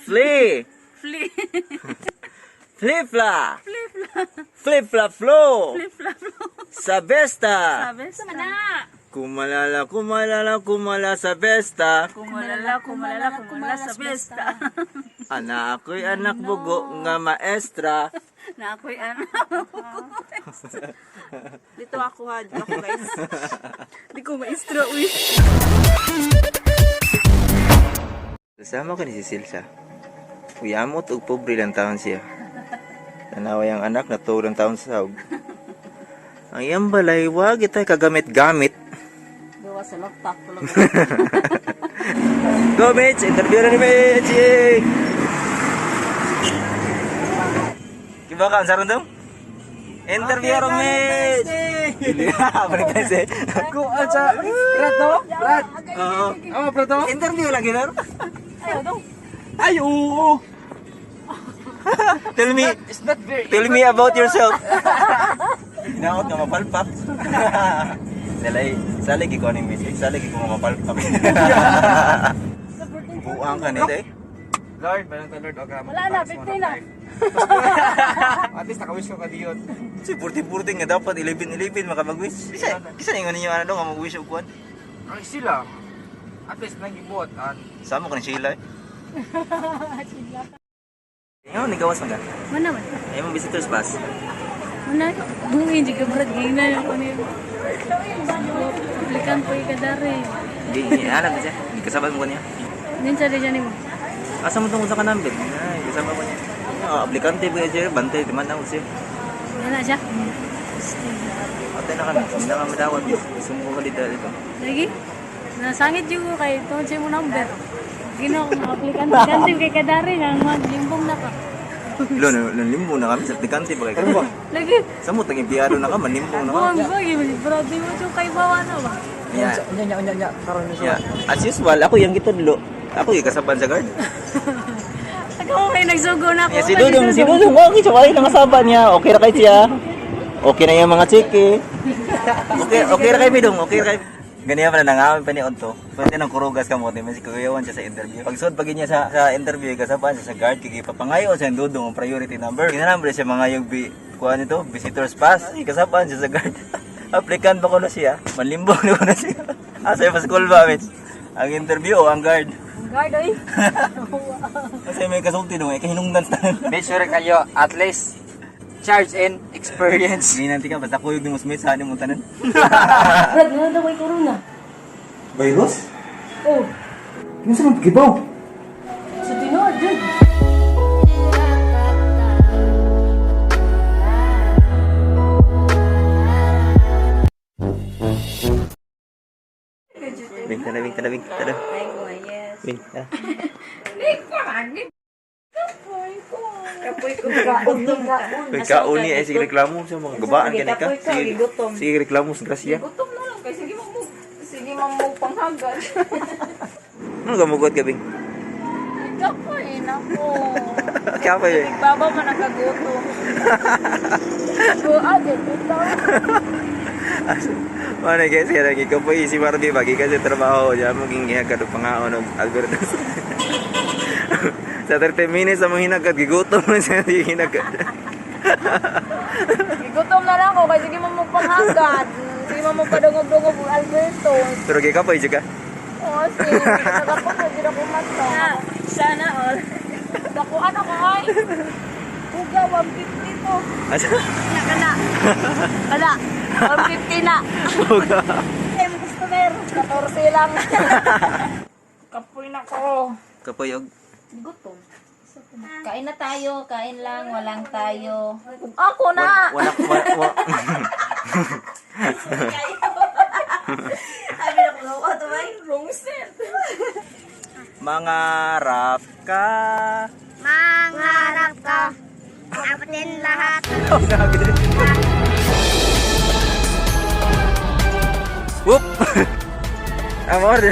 Flee. Flee. Flip-flop. Flip-flop. Flip-flop flow. Flip-flop. Sa Besta. Sabi sa mana. Kumalala, kumalala, kumala sa Besta. Kumalala sa besta. Anak ko'y anak bugo nga maestra. Na ako'y ano. Dito ako ha, dito ako guys. Di ko maestro, uy. Kasama ko ni si Silsa. Uyamot ug pobre lang taon siya. Nanaway ang anak na tulang taon sa saog. Ang iyang balay, wag itay kagamit-gamit. Gawa sa loktak. Go, Mitch! Interview na ni Mitch! Yay! Kiba ka? Ang sarang daw? Interview na Mitch! Balik tayo siya. Ako, sa Brad, no? Brad. Oo. Brad, no? Interview lagi na. Ay, oo. Tell me, It's not very... tell me about yourself. Hinaot nga mapalpak. Dalay, saligi ko ni Mitch. Saligi ko nga mapalpak. Buang ka nito eh. Lord, parang to Lord, okay. Wala na, 15 na. At least nakawis ko ka diyon. Si 40-40 nga dapat 11-11 makapag-wish. Kisa nga ninyo ano nga mag-wish og kuan. Ang sila, at least nangibot. Sama ko ni Sheila eh. Ngayon, nigawas mo ka? Mana man. Ay mo visitors pass. Mana buhin juga berat gina yang ko ni. Aplikan po ikadare. Hindi, alam na siya. Kasabay mo ko niya. Nin sa diyan mo. Asa mo itong usa ka number? Ay, kasama ko niya. Aplikante ba siya? Bantay, di man ako siya. Yana siya. Atay na kami. Hindi na kami dawat. Sumbo ka dito. Lagi. Nasangit juga kay tungod sa mo number. Gino ko aplikan ganti kay kadare nang maglimbong na ka. Limbo na kami sa aplikante ba kay ka? Lagi. Samot, naging piyado na ka, manlimbong na ka. Buang ko gini brother mo to kay bawa na ba. Yeah. Nya. Karon ni Yeah. As usual, ako yung gitudlo. Ako yung kasaban sa guard. Ako may nagsugo na ako. Si Dudong, okay, siya na kasaba niya. Okay na kay siya. Okay na yung mga chiki. Okay na kay Bidong, okay na kay... Ganyan pala, nangamin pa ni Onto. Pwede nang kurugas ka mo, may si kuyawan siya sa interview. Pagsud pag niya sa interview, kasabaan siya sa guard, kikipapangayo siya yung Dudong, ang priority number. Kinanumber siya mga yung kuha nito, visitors pass. Kasabaan siya sa guard. Applicant ba ko na siya? Manlimbong na ko na siya. Asa yung pa-school ba, Mitch? Ang interview o ang guard? Guard oy. Kasi may kasulti nung, kahinungdan sa Make sure kayo at least charge and experience. Hindi nanti ka, basta kuyog ni Musmith sa mo tanan. Brad, nga daw may corona. Virus? Oh, Ano sa mga pagibaw? sa tinod din. Bing, tada. Ay ko, yes. Bing, tada. Kapoy ko kaon. May kauni ay sige reklamo sa mga gabaan ka ka. Sige reklamo sa grasya. Gutom na lang kay sige mo panghagal. Ano gamugot ka, Bing? Kapoy nako. Kaya pa yun. Baba man nakagutom. Go agad ito. Ano guys, kaya lagi ka po si Marby bagi kasi trabaho diyan maging gihagad og pangaon og algorithm. Sa 30 minutes sa mga hinagad gigutom na siya hinagad. Gutom na lang ko kay sige mo panghagal. Sige mo padungog-dungog og Alberto. Pero kay ka pa juga. Oh, sige. Nagapon dira ko mata. Sana all. Dako ano ko ay. Uga 150 to. Asa? Kana. 150 na. Uga. Em customer. 14 lang. Kapoy na ko. Kapoy og Gutom. Kain na tayo, kain lang, walang tayo. Ako na! wala Sabi na ko, ano ba yung wrong set? mangarap ka. Mangarap ka, dapatin lahat. Whoop! Amor.